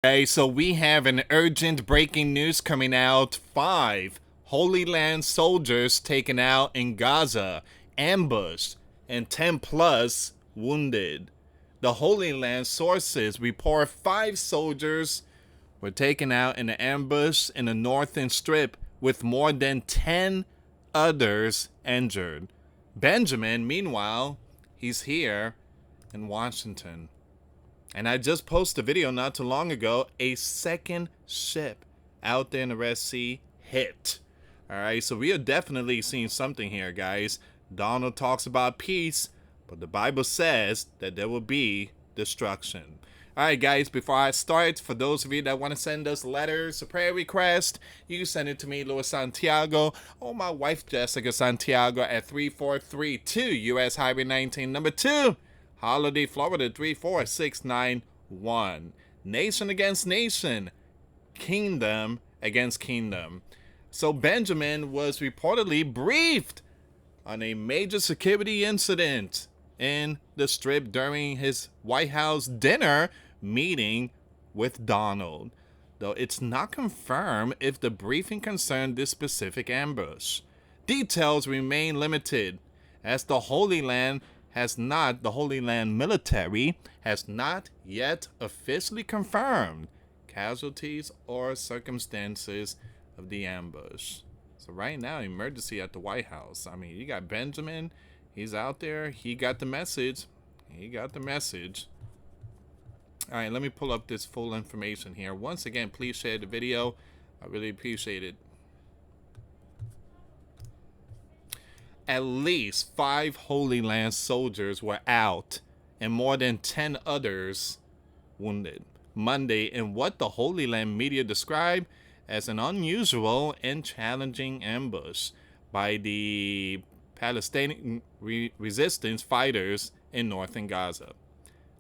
Okay, so we have an urgent breaking news coming out. 5 Holy Land soldiers taken out in Gaza, ambushed, and 10 plus wounded. The Holy Land sources report 5 soldiers were taken out in an ambush in the northern strip, with more than 10 others injured. Benjamin, meanwhile, he's here in Washington. And I just posted a video not too long ago. A second ship out there in the Red Sea hit. Alright, so we are definitely seeing something here, guys. Donald talks about peace, but the Bible says that there will be destruction. Alright, guys, before I start, for those of you that want to send us letters, a prayer request, you can send it to me, US Santiago, or my wife, Jessica Santiago, at 3432 US Highway 19, number 2. Holiday, Florida 34691. Nation against nation. Kingdom against kingdom. So Benjamin was reportedly briefed on a major security incident in the strip during his White House dinner meeting with Donald. Though it's not confirmed if the briefing concerned this specific ambush. Details remain limited, as the Holy Land military has not yet officially confirmed casualties or circumstances of the ambush. So right now, emergency at the White House. I mean, you got Benjamin, he's out there, he got the message. All right, let me pull up this full information here. Once again, please share the video. I really appreciate it. At least 5 Holy Land soldiers were out and more than 10 others wounded Monday in what the Holy Land media described as an unusual and challenging ambush by the Palestinian resistance fighters in northern Gaza.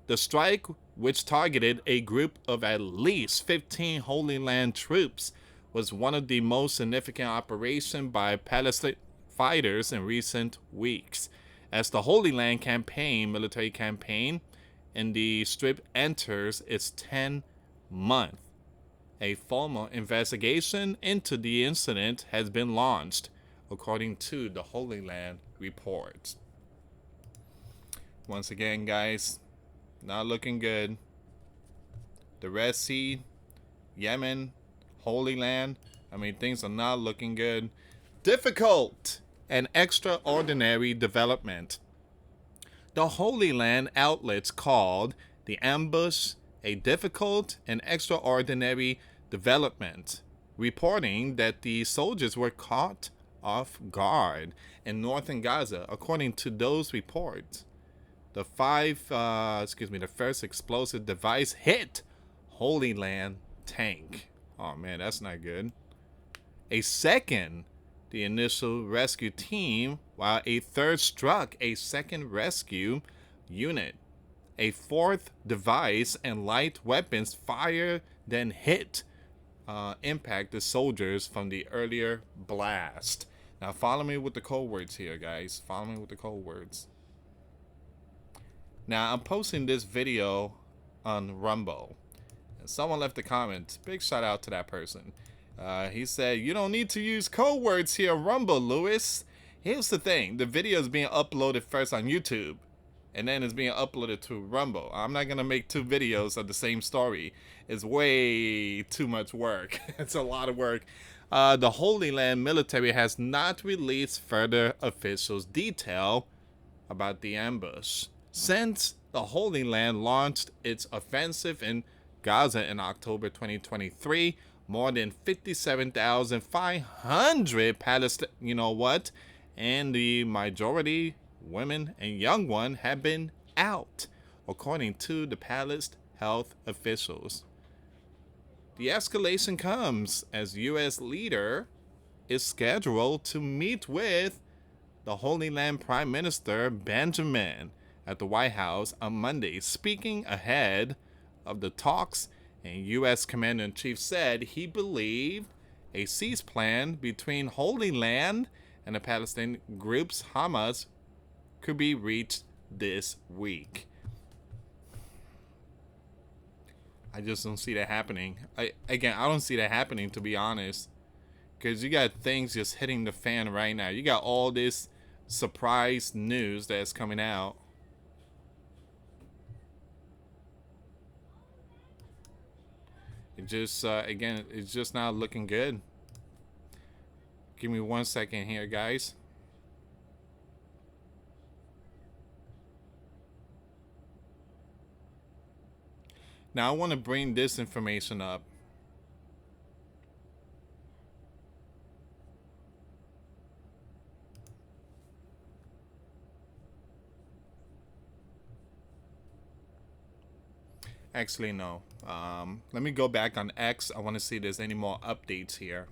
The strike, which targeted a group of at least 15 Holy Land troops, was one of the most significant operations by Palestinian fighters in recent weeks, as the Holy Land military campaign in the strip enters its 10th month. A formal investigation into the incident has been launched, according to the Holy Land reports. Once again, guys, not looking good. The Red Sea, Yemen, Holy Land, I mean, things are not looking good. Difficult and extraordinary development. The Holy Land outlets called the ambush a difficult and extraordinary development, reporting that the soldiers were caught off guard in northern Gaza. According to those reports, the first explosive device hit Holy Land tank. Oh man, that's not good. A second, the initial rescue team, while a third struck a second rescue unit. A fourth device and light weapons fire then impact the soldiers from the earlier blast. Now follow me with the code words here, guys. Follow me with the code words. Now I'm posting this video on Rumble. And someone left a comment. Big shout out to that person. He said, "You don't need to use code words here, Rumble, Lewis." Here's the thing. The video is being uploaded first on YouTube, and then it's being uploaded to Rumble. I'm not going to make 2 videos of the same story. It's way too much work. It's a lot of work. The Holy Land military has not released further officials' detail about the ambush. Since the Holy Land launched its offensive in Gaza in October 2023, more than 57,500 Palestinians, and the majority women and young ones have been out, according to the palace health officials. The escalation comes as U.S. leader is scheduled to meet with the Holy Land Prime Minister Benjamin at the White House on Monday, speaking ahead of the talks. And U.S. Commander-in-Chief said he believed a cease plan between Holy Land and the Palestinian groups Hamas could be reached this week. I just don't see that happening. I don't see that happening, to be honest. Because you got things just hitting the fan right now. You got all this surprise news that's coming out. It just, again, it's just not looking good. Give me 1 second here, guys. Now I want to bring this information up. Actually, no. Let me go back on X. I want to see if there's any more updates here.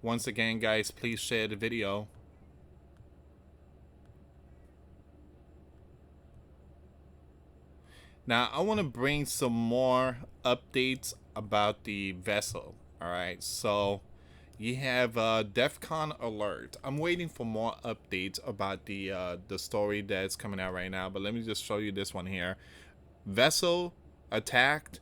Once again, guys, please share the video. Now, I want to bring some more updates about the vessel. All right, so you have DEFCON alert. I'm waiting for more updates about the story that's coming out right now, but let me just show you this one here. Vessel attacked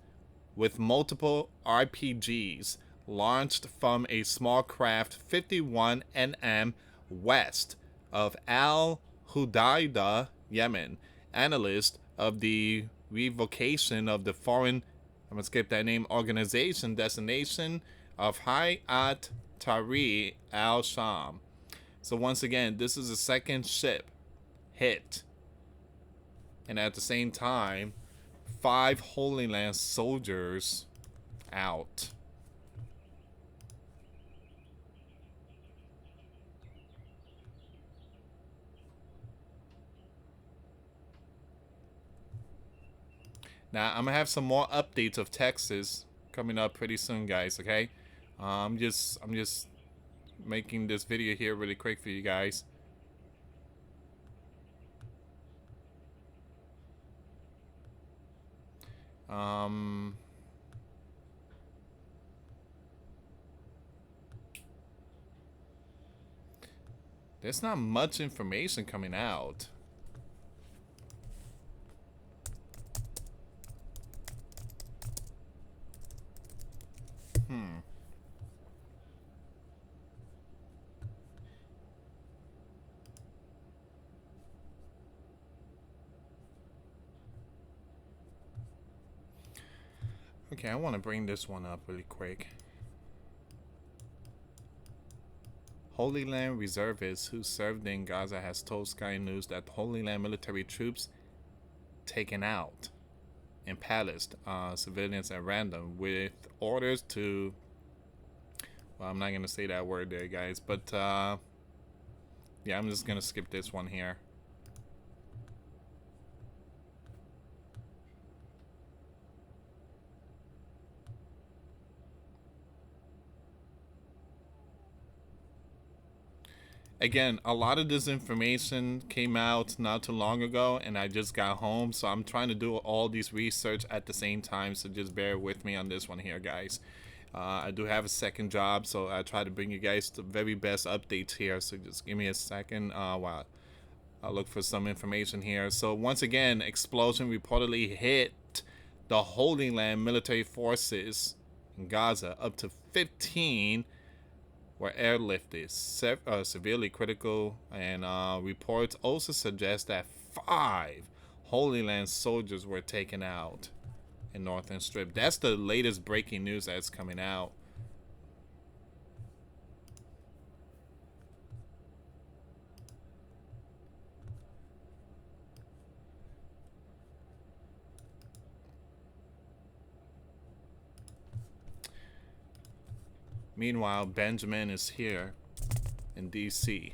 with multiple RPGs launched from a small craft 51 nm west of Al Hudaydah, Yemen. Analyst of the revocation of the foreign, I'm gonna skip that name, organization destination of Hayat Tahrir al-Sham. So once again, this is the second ship hit, and at the same time, 5 Holy Land soldiers out. Now I'm gonna have some more updates of Texas coming up pretty soon, guys. Okay, I'm just making this video here really quick for you guys. There's not much information coming out. Okay, I want to bring this one up really quick. Holy Land reservists who served in Gaza has told Sky News that Holy Land military troops taken out in Palestine, civilians at random, with orders to, well, I'm not going to say that word there, guys, but yeah, I'm just going to skip this one here. Again, a lot of this information came out not too long ago, and I just got home, so I'm trying to do all these research at the same time, so just bear with me on this one here, guys. I do have a second job, so I try to bring you guys the very best updates here, so just give me a second while I look for some information here. So once again, explosion reportedly hit the Holy Land military forces in Gaza. Up to 15 were airlifted, severely critical, and reports also suggest that 5 Holy Land soldiers were taken out in Northern Strip. That's the latest breaking news that's coming out. Meanwhile, Benjamin is here in DC.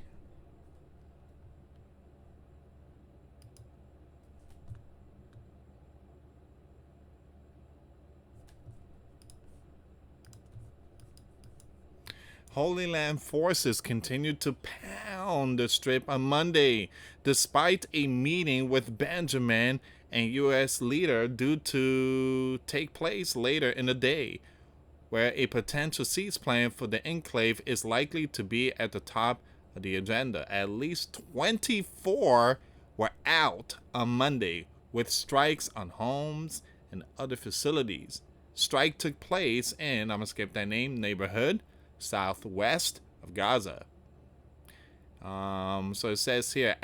Holy Land forces continued to pound the Strip on Monday, despite a meeting with Benjamin and U.S. leader due to take place later in the day, where a potential ceasefire for the enclave is likely to be at the top of the agenda. At least 24 were out on Monday with strikes on homes and other facilities. Strike took place in, I'm going to skip that name, neighborhood southwest of Gaza. So it says here,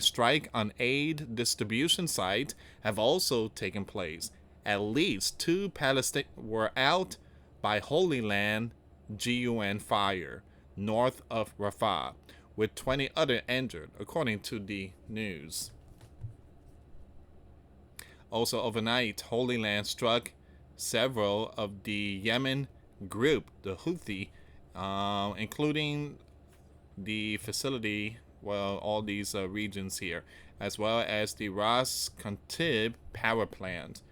strike on aid distribution sites have also taken place. At least 2 Palestinians were out by Holy Land GUN fire north of Rafah, with 20 others injured, according to the news. Also overnight, Holy Land struck several of the Yemen group, the Houthi, including the facility, well, all these regions here, as well as the Ras Kantib power plant.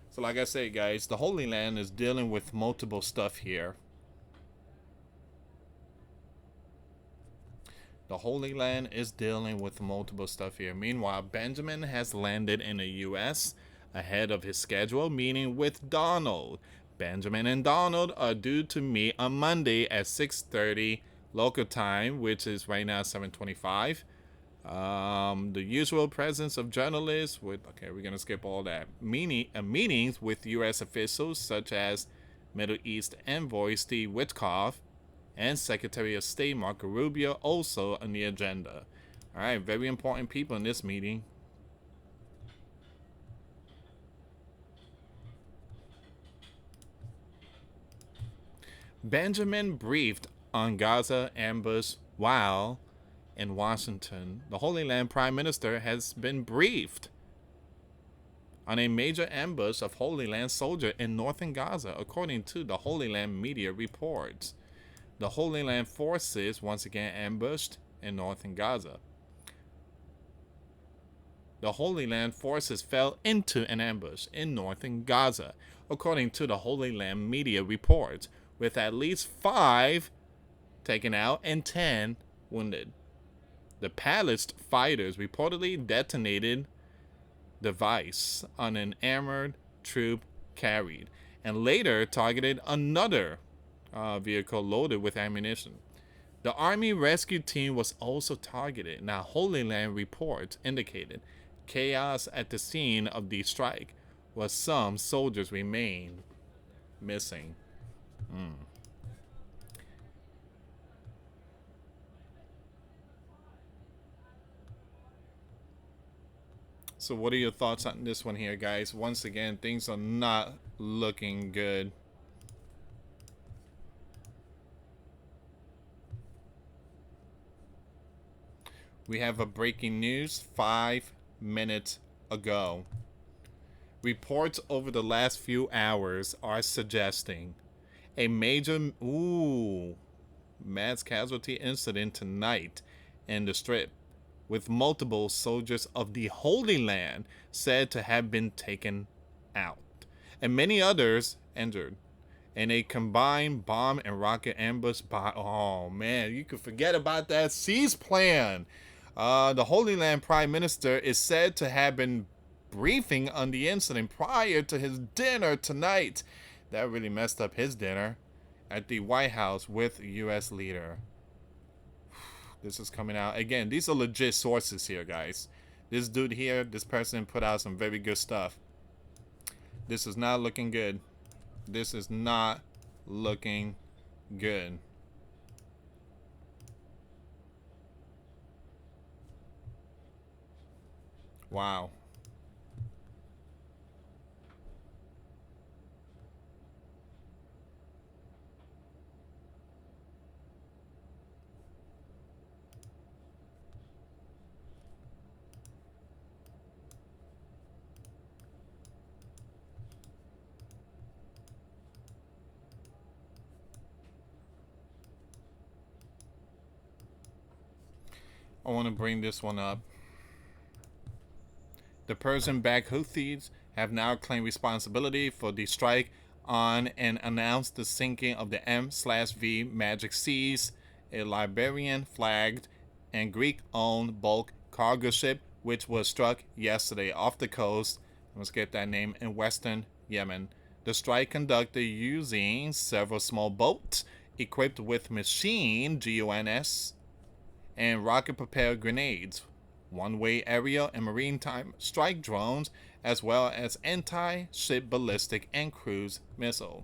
So like I said, guys, the Holy Land is dealing with multiple stuff here. The Holy Land is dealing with multiple stuff here. Meanwhile, Benjamin has landed in the U.S. ahead of his scheduled meeting with Donald. Benjamin and Donald are due to meet on Monday at 6:30 local time, which is right now 7:25. The usual presence of journalists with, okay, we're going to skip all that. Meetings with U.S. officials such as Middle East envoy Steve Witkoff and Secretary of State Marco Rubio also on the agenda. All right, very important people in this meeting. Benjamin briefed on Gaza ambush while in Washington. The Holy Land Prime Minister has been briefed on a major ambush of Holy Land soldiers in northern Gaza, according to the Holy Land media reports. The Holy Land forces once again ambushed in northern Gaza. The Holy Land forces fell into an ambush in northern Gaza, according to the Holy Land media reports, with at least 5 taken out and 10 wounded. The Palest fighters reportedly detonated device on an armored troop carried, and later targeted another vehicle loaded with ammunition. The Army rescue team was also targeted. Now, Holy Land reports indicated chaos at the scene of the strike, where some soldiers remain missing. So what are your thoughts on this one here, guys? Once again, things are not looking good. We have a breaking news 5 minutes ago. Reports over the last few hours are suggesting a major mass casualty incident tonight in the Strip, with multiple soldiers of the Holy Land said to have been taken out, and many others injured in a combined bomb and rocket ambush by, oh man, you could forget about that cease plan. The Holy Land Prime Minister is said to have been briefing on the incident prior to his dinner tonight. That really messed up his dinner at the White House with U.S. leader. This is coming out. Again, these are legit sources here, guys. This dude here, this person put out some very good stuff. This is not looking good. This is not looking good. Wow. I want to bring this one up. The Persian-backed Houthis have now claimed responsibility for the strike on and announced the sinking of the M/V Magic Seas, a Liberian-flagged and Greek-owned bulk cargo ship which was struck yesterday off the coast, let's get that name, in western Yemen. The strike conducted using several small boats equipped with machine guns and rocket-propelled grenades, one-way aerial and maritime strike drones, as well as anti-ship ballistic and cruise missile,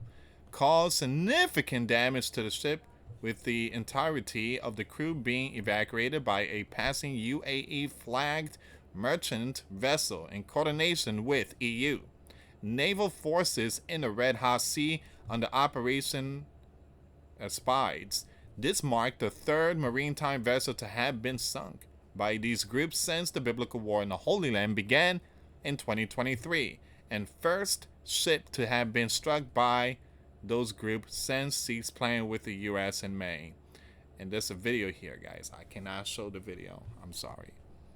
caused significant damage to the ship, with the entirety of the crew being evacuated by a passing UAE-flagged merchant vessel in coordination with EU naval forces in the Red Sea under Operation Aspides. This marked the third maritime vessel to have been sunk by these groups since the biblical war in the Holy Land began in 2023, and first ship to have been struck by those groups since ceased playing with the US in May. And there's a video here, guys. I cannot show the video. I'm sorry.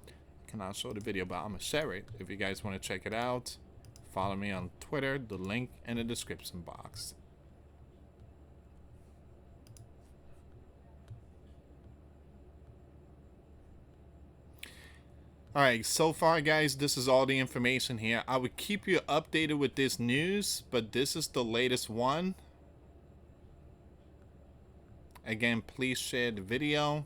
I cannot show the video, but I'm going to share it if you guys want to check it out. Follow me on Twitter, the link in the description box. Alright, so far guys, this is all the information here. I would keep you updated with this news, but this is the latest one. Again, please share the video.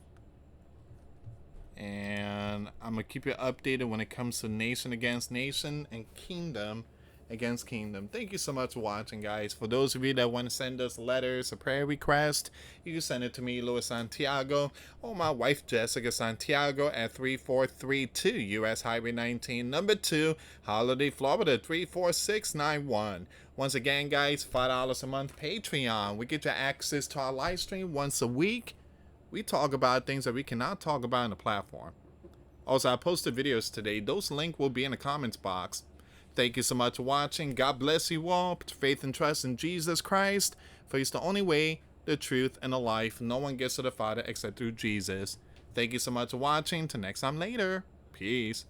And I'm going to keep you updated when it comes to nation against nation and kingdom against kingdom. Thank you so much for watching, guys. For those of you that want to send us letters or prayer requests, you can send it to me, US Santiago, or my wife, Jessica Santiago, at 3432 US Highway 19, number 2, Holiday, Florida, 34691. Once again, guys, $5 a month Patreon. We get you access to our live stream once a week. We talk about things that we cannot talk about on the platform. Also, I posted videos today. Those links will be in the comments box. Thank you so much for watching. God bless you all. Put faith and trust in Jesus Christ, for He's the only way, the truth, and the life. No one gets to the Father except through Jesus. Thank you so much for watching. Till next time later. Peace.